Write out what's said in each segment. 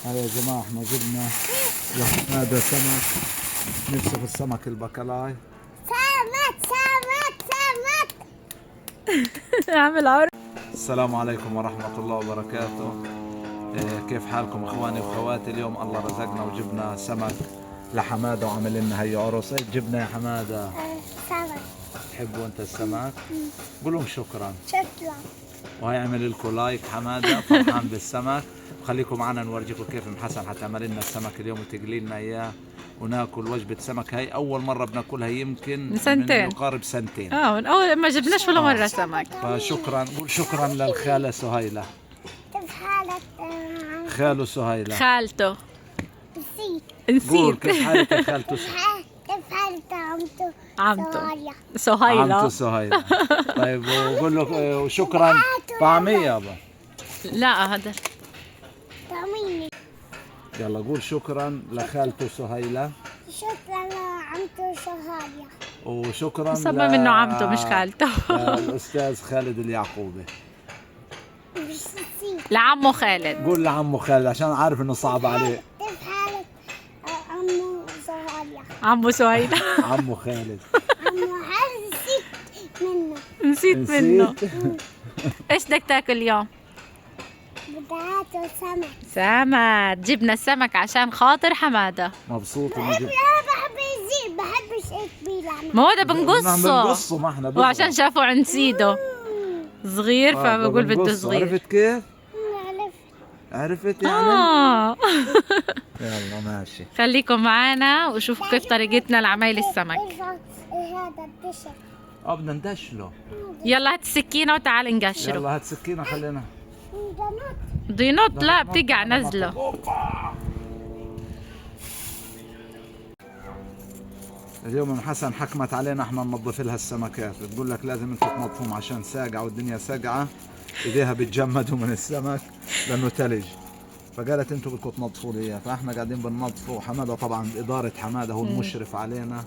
هذا يا جماعة احنا جبنا هذا سمك، نفسه في السمك البكلاي. سمك عامل عرض. السلام عليكم ورحمة الله وبركاته. كيف حالكم اخواني واخواتي؟ اليوم الله رزقنا وجبنا سمك لحمادة وعمل لنا هي عرس. جبنا يا حمادة؟ سمك. تحبوا انت السمك؟ قول لهم شكرا. شكرا. وهيعمل لكم لايك حمادة فرحان بالسمك. وخليكم معنا نورجيكم كيف ام حسن حتعمل لنا السمك اليوم وتقلي لنا اياه وناكل وجبة سمك. هي أول مرة بناكلها يمكن من سنتين، من يقارب سنتين. من أول ما جبناش ولا مرة سمك. فشكرا، قول شكرا للخالة سهيلة. كيف حالك؟ خاله سهيلة. خالته. نسيت. قول نسيت. كيف حالك خالته كيف حالك عمته سوريا؟ سهيلة. عمته سهيلة. طيب وقول له وشكرا. طعمية يابا. لا هذا طميني. يلا قول شكرا لخالته سهيلة. شكرا لعمته سوريا. وشكرا صبا منه عمته مش خالته. الأستاذ خالد اليعقوبي. مش نسيت. لعمه خالد. قول لعمه خالد عشان عارف انه صعب عليه. كيف حالك عمو سوريا؟ عمه سهيلة. عمه خالد. عمو حالك نسيت منه. نسيت منه. ايش بدك تاكل اليوم؟ بدأت سمك. سمك. جبنا السمك عشان خاطر حمادة. مبسوط انه أنا بحب يزيد، بحب شيء كبير. ما هو ده بنقصه. بنقصه ما احنا بنقصه. وعشان شافوا عند سيدو صغير فبقول بده بنقصه. صغير. عرفت كيف؟ عرفت. عرفت يعني؟ يلا ماشي. خليكم معنا وشوفوا كيف طريقتنا لعمايل السمك. هذا الدشر. بدنا ندشله. يلا هات السكينة وتعال نقشره. يلا هات سكينة خلينا. دينوت لا بتقع نزله. اليوم ام حسن حكمت علينا احنا ننظف لها السمكات، بتقول لك لازم انتم تنظفوهم عشان ساقعة والدنيا ساقعة، ايديها بتجمدوا من السمك لانه ثلج، فقالت انتم بدكم تنظفوا لي اياه، فاحنا قاعدين بننظفه. وحماده طبعا ادارة حماده هو المشرف علينا.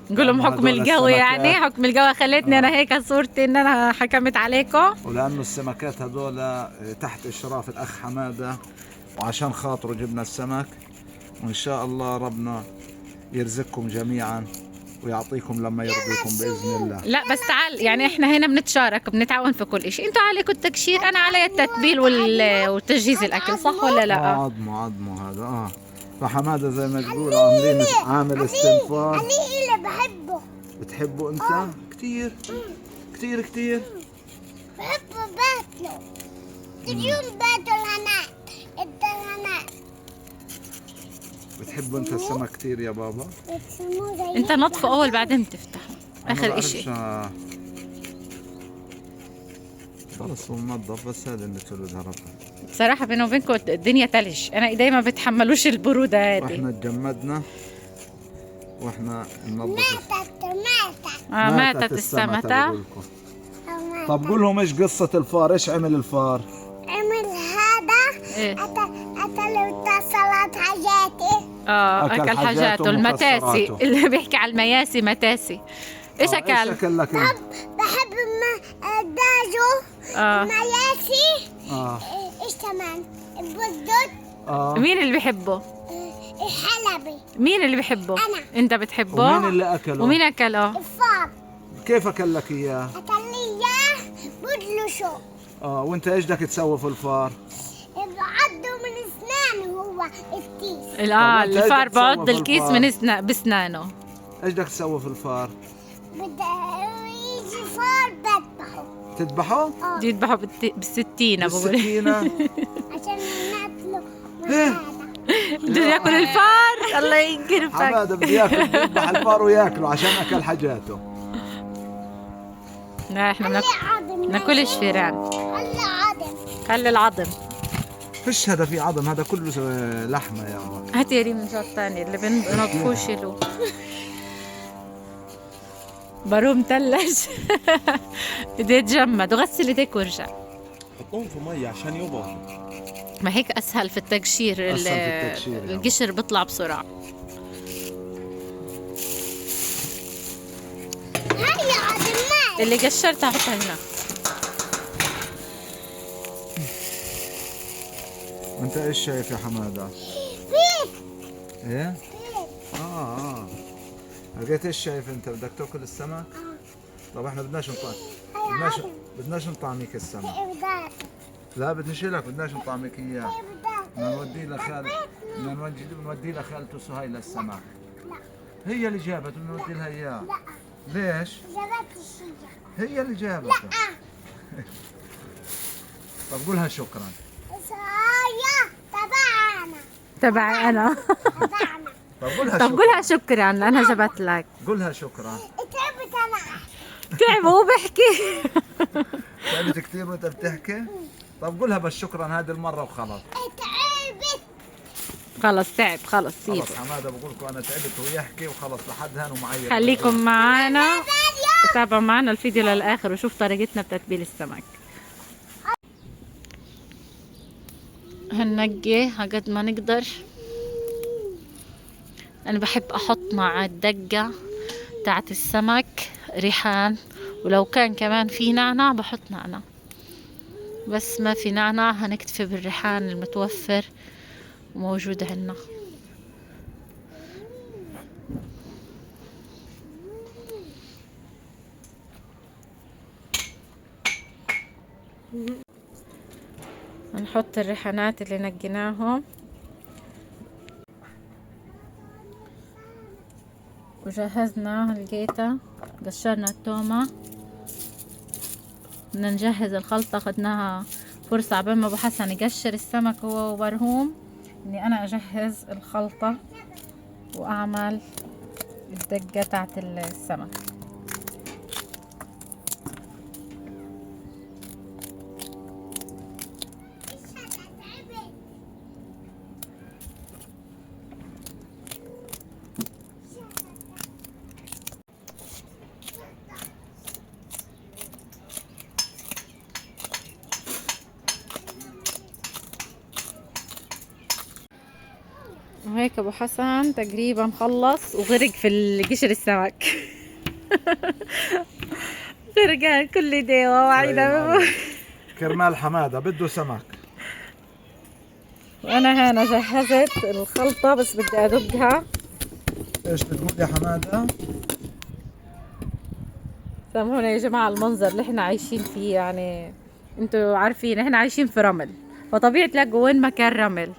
نقول لهم حكم القوي، يعني حكم القوي خلتني انا هيك صورتي ان انا حكمت عليكم. ولانه السمكات هذول تحت اشراف الاخ حماده وعشان خاطره جبنا السمك، وان شاء الله ربنا يرزقكم جميعا ويعطيكم لما يرضيكم باذن الله. لا بس تعال، يعني احنا هنا بنتشارك بنتعاون في كل شيء. انتوا عليكم التكشير، انا علي التتبيل وتجهيز الاكل، صح ولا لا؟ عظمه هذا فحماده زي ما تقول عاملين عامل استنفار. علي اللي بحبه. بتحبه انت؟ كثير كثير كثير بحبه باكله. اليوم باكل هناك. الهناك. بتحبه انت السمك كثير يا بابا؟ انت نطفه اول بعدين تفتحه أنا اخر بعرفش. اشي. خلص هو منظف، بس هذا اللي تولدها ربنا. بصراحة بيني وبينكم الدنيا تلج، انا ايدي ما بتحملوش البرودة هذه. واحنا تجمدنا واحنا ننظف. ماتت. ماتت السمكة. طب قول لهم ايش قصة الفار؟ ايش عمل الفار؟ عمل هذا. إيه؟ أكل اتصلت حاجاتي. اكل حاجاته المتاسي ومكسراته. اللي بيحكي على المياسي متاسي. ايش ايش اكل؟ اكل لك؟ بحب داجو. مياسي. ايش كمان؟ البندق. مين اللي بيحبه؟ الحلبي. مين اللي بيحبه؟ أنا. انت بتحبه؟ ومين اللي اكله؟ ومين اكله؟ الفار. كيف اكل لك اياه؟ أكل لي إياه بدلشه. وانت ايش بدك تسوي في الفار؟ بعضه من أسنانه هو الكيس. أنت إيش الفار بدك تسوي بعض في الكيس الفار؟ بسنانه. ايش بدك تسوي في الفار؟ يجي فار بذبحه. تذبحه؟ بدي يذبحه بالسكينة بقول. بالسكينة؟ عشان ناكله إيه؟ مع هذا. بده ياكل الفار. الله ينقرفك. حماده بده ياكل، يذبح الفار وياكله عشان اكل حاجاته. لا احنا عظم. ناكلش فيران. هلا عظم. خلي العظم. فيش هذا في عظم، هذا كله لحمه يا بابا. هات يا ريم الجار الثاني اللي بنضفوه شيلوه. باروم تلج. بدي يتجمد وغسل ايديك وارجع. حطهم في مي عشان يبردوا. ما هيك اسهل في التقشير. أسهل في التقشير يعني. القشر بيطلع بسرعة. هيا عظم مال. اللي قشرتها حطها هنا. وانت ايش شايف يا حماده؟ فيل ايه؟ فيل اه لقيت ايش شايف انت؟ بدك تاكل السمك؟ طب احنا بدناش نطعم، هيا عادم بدناش نطعميك السمك. إبداع لا بنشيلك، بدناش نطعميك اياه. إبداع بدنا نوديه بدنا نوديه لخالته سهيلة السمك. لا هي اللي جابته، بدنا نودي لها اياه. لا ليش؟ جابت الشجرة هي اللي جابته. طب قولها شكرا. سايا تبعنا تبعي انا. تبعنا طب قولها طب شكرا. قولها شكرا لأنها جبت لك. قولها شكرا. تعبت أنا تعب وهو بحكي. تعبت كثير وانت بتحكي؟ طب قولها بس شكرا هذه المرة وخلاص. تعبت خلص تعب، خلص سيبه. خلص حماده بقول لكم انا تعبت ويحكي وخلص لحد هان ومعي. خليكم معنا، تابعوا معنا الفيديو للآخر وشوف طريقتنا بتتبيل السمك. هننقي قد ما نقدر. أنا بحب أحط مع الدقة تاعت السمك ريحان، ولو كان كمان في نعناع بحط نعناع، بس ما في نعناع هنكتفي بالريحان المتوفر وموجود عندنا. هنحط الريحانات اللي نقيناهم وجهزنا القيتة، قشرنا التومة. بدنا نجهز الخلطة، خدناها فرصة عبال ما ابو حسن يقشر السمك هو وبرهوم اني انا اجهز الخلطة واعمل الدقة تاعت السمك. وهيك ابو حسن تقريبا خلص وغرق في قشر السمك. غرقان كل ديوه وعينا. كرمال حماده بده سمك. وانا هنا جهزت الخلطة بس بدي ادقها. ايش بتقول يا حماده؟ سامحونا يا جماعة المنظر اللي احنا عايشين فيه، يعني انتوا عارفين احنا عايشين في رمل، فطبيعي تلاقوا وين مكان رمل،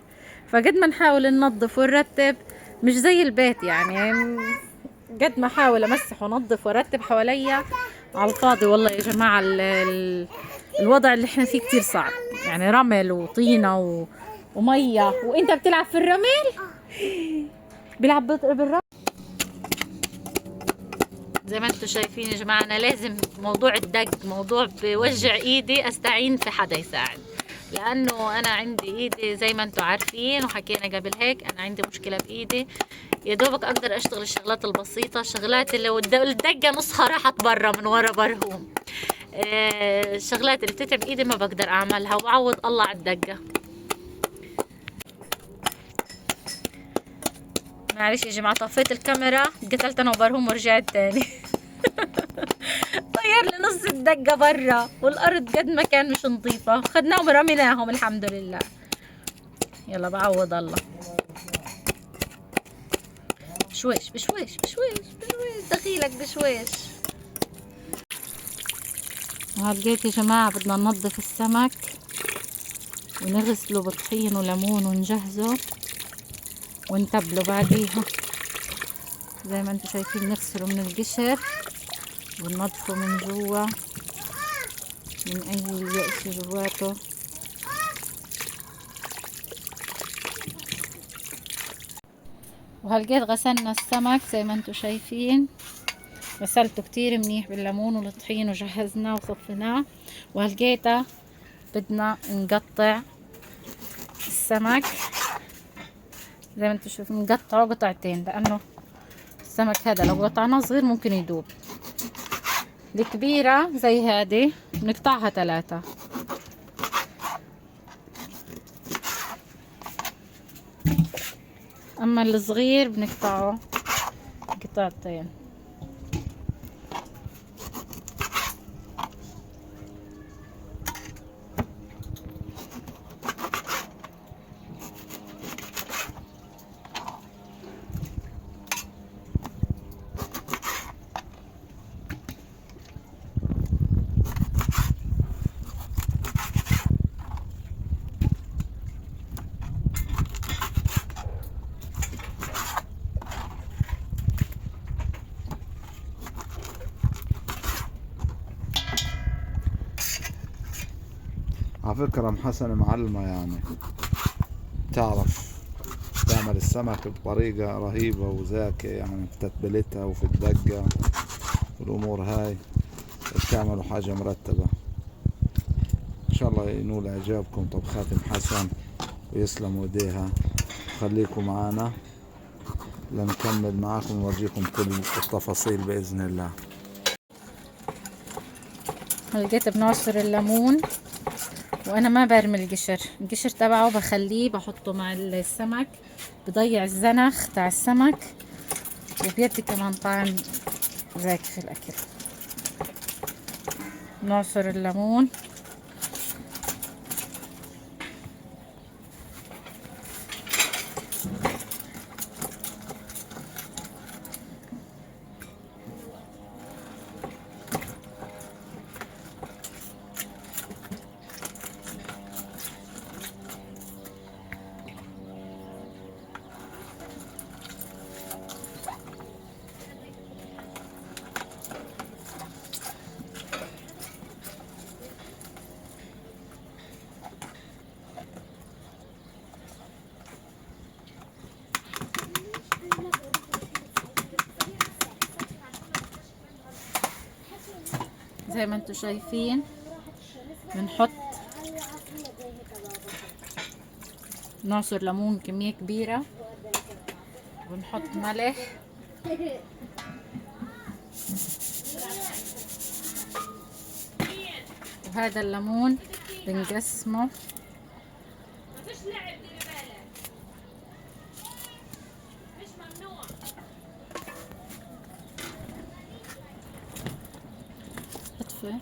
فقد ما نحاول ننظف ونرتب مش زي البيت، يعني قد ما احاول امسح ونظف وارتب حواليا على الفاضي. والله يا جماعة الوضع اللي احنا فيه كتير صعب، يعني رمل وطينة ومية، وانت بتلعب في الرمل. بيلعب بالرمل زي ما انتم شايفين يا جماعة. انا لازم موضوع الدق موضوع بوجع ايدي استعين في حدا يساعد، لانه انا عندي ايدي زي ما انتم عارفين وحكينا قبل هيك، انا عندي مشكلة بايدي. يا دوبك اقدر اشتغل الشغلات البسيطة، الشغلات اللي الدقة نصها راحت برا من ورا برهوم. الشغلات اللي بتتعب ايدي ما بقدر اعملها، وعوض الله على الدقة. معلش يا جماعة طفيت الكاميرا، قتلت انا وبرهوم ورجعت تاني. طير لي نص الدقة برا، والارض قد ما كان مش نظيفة، خدناهم ورميناهم الحمد لله. يلا بعوض الله. بشويش بشويش بشويش بشويش، دخيلك بشويش. وهلقيت يا جماعة بدنا ننظف السمك ونغسله بطحين وليمون ونجهزه ونتبله بعديها. زي ما انتم شايفين نغسله من القشر وننظفه من جوا من اي شيء جواته. وهلقيت غسلنا السمك زي ما انتم شايفين، غسلته كتير منيح بالليمون والطحين وجهزناه وصفيناه. وهلقيته بدنا نقطع السمك زي ما انتم شايفين، نقطعه قطعتين، لانه السمك هذا لو قطعناه صغير ممكن يدوب. الكبيرة زي هذه بنقطعها 3، اما الصغير بنقطعه قطعتين. على فكرة ام حسن معلمة يعني، تعرف تعمل السمك بطريقة رهيبة وذكية يعني، في تتبيلتها وفي الدقة والأمور هاي بتعملوا حاجة مرتبة. إن شاء الله ينول إعجابكم طبخات ام حسن ويسلموا ايديها. خليكم معانا لنكمل معاكم ونورجيكم كل التفاصيل بإذن الله. لقيت بنعصر الليمون، وانا ما برمي القشر تبعه، بخليه بحطه مع السمك، بضيع الزنخ تاع السمك وبيدي كمان طعم زاكي في الاكل. نعصر الليمون زي ما انتم شايفين. بنحط نعصر ليمون كمية كبيرة، بنحط ملح وهذا الليمون بنقسمه اطفي.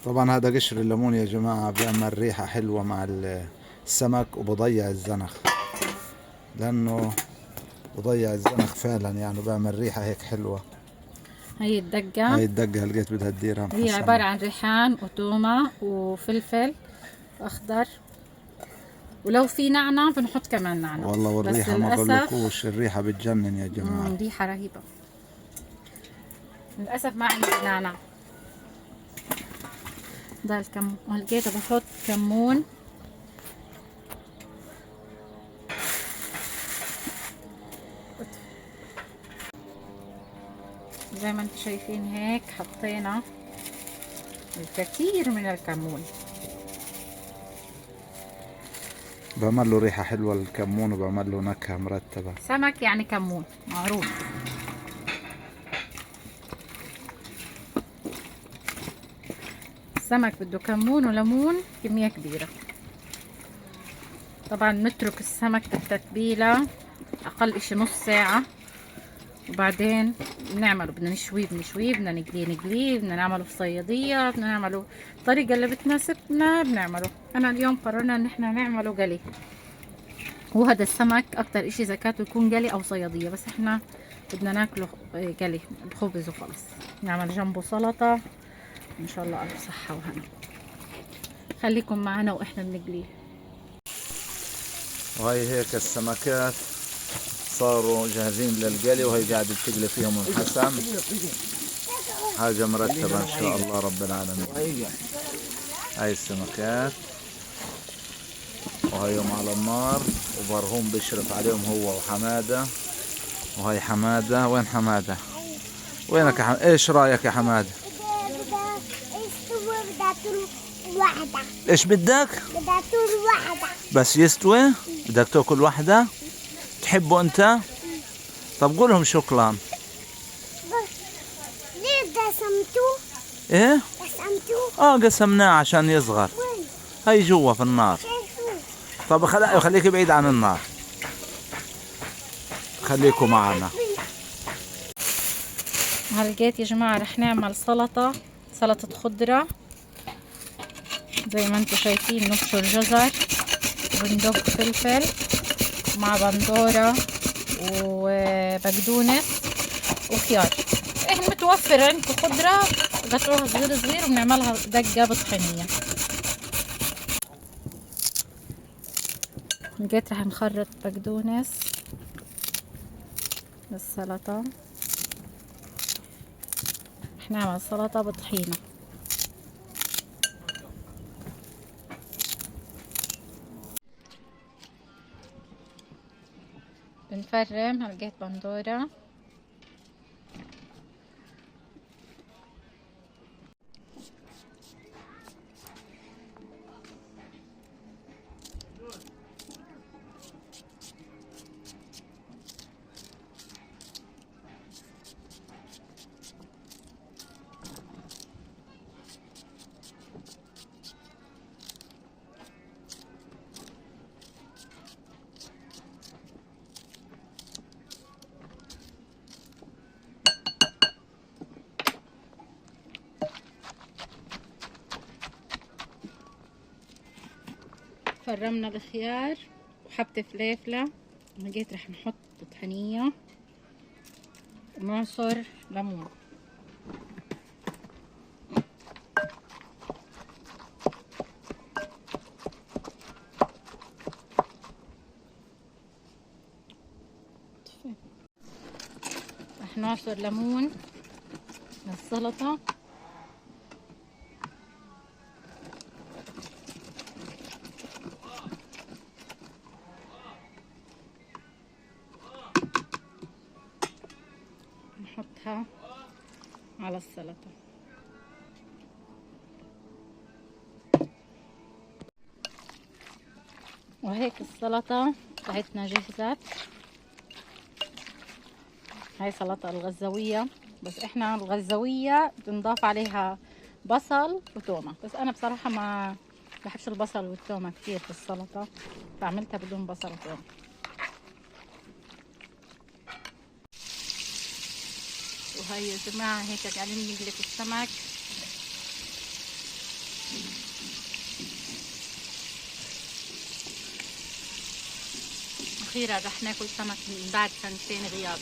طبعا هذا قشر الليمون يا جماعة بيعمل ريحة حلوة مع السمك وبضيع الزنخ، لأنه بضيع الزنخ فعلا يعني، بيعمل ريحة هيك حلوة. هي الدقة، هاي الدقة لقيت بدها تديرها هي عبارة عن ريحان وتومة وفلفل أخضر، ولو في نعناع بنحط كمان نعناع. والله والريحة ما بقولكوش، الريحة بتجنن يا جماعة. ريحة رهيبة. للأسف ما عندي نعناع. ده الكمون، ولقيت بحط كمون زي ما انتم شايفين هيك. حطينا الكثير من الكمون، بعمل له ريحة حلوة الكمون وبعمل له نكهة مرتبة. سمك يعني كمون معروف. السمك بده كمون وليمون كمية كبيرة. طبعا نترك السمك بالتتبيلة أقل إشي نص ساعة، وبعدين بنعمله، بدنا نشويه بدنا نقليه، بدنا نعمله في صيادية، بدنا نعمله الطريقة اللي بتناسبنا بنعمله. أنا اليوم قررنا إن احنا نعمله قلي، وهذا السمك أكتر إشي زكاته يكون قلي أو صيادية، بس احنا بدنا ناكله قلي بخبز وخلص. نعمل جنبه سلطة إن شاء الله ألف صحة وهنا. خليكم معنا وإحنا بنقليه. وهي هيك السمكات صاروا جاهزين للقلي، وهي قاعدة تقلي فيهم ام حسن. حاجة مرتبة ان شاء الله رب العالمين. هاي السمكات وهيهم على النار، وبرهوم بيشرف عليهم هو وحمادة. وهي حمادة، وين حمادة؟ وينك يا حمادة؟ ايش رايك يا حمادة؟ ايش بدك؟ بدها تاكل واحدة بس يستوي؟ بدك تاكل واحدة؟ تحبه انت؟ طب قولهم شكرا. ليه قسمتوه؟ ايه؟ قسمتوه؟ قسمناه عشان يصغر. وين؟ هي جوا في النار. شايفوه؟ طب خليك بعيد عن النار، خليكم معنا. هلقيت يا جماعة رح نعمل سلطة خضرة زي ما انتم شايفين. نبشر جزر وبندق فلفل مع بندورة وبقدونس وخيار. ايه متوفر عندكم خضرة قطعوها صغير وبنعملها دقة بطحينية. لقيت رح نخرط بقدونس للسلطة. رح نعمل سلطة بطحينة. بنفرم. لقيت بندورة. فرمنا الخيار وحبة فليفلة. لقيت رح نحط طحينية ونعصر ليمون. رح نعصر ليمون للسلطة. نحطها على السلطة. وهيك السلطة بتاعتنا جهزت. هاي سلطة الغزاوية، بس احنا الغزاوية بنضاف عليها بصل وتومة، بس انا بصراحة ما بحبش البصل والتومة كتير في السلطة، فعملتها بدون بصل وتومة. وهي يا جماعة هيك قاعدين نقلي السمك. أخيرا رح ناكل سمك من بعد 2 سنين غياب.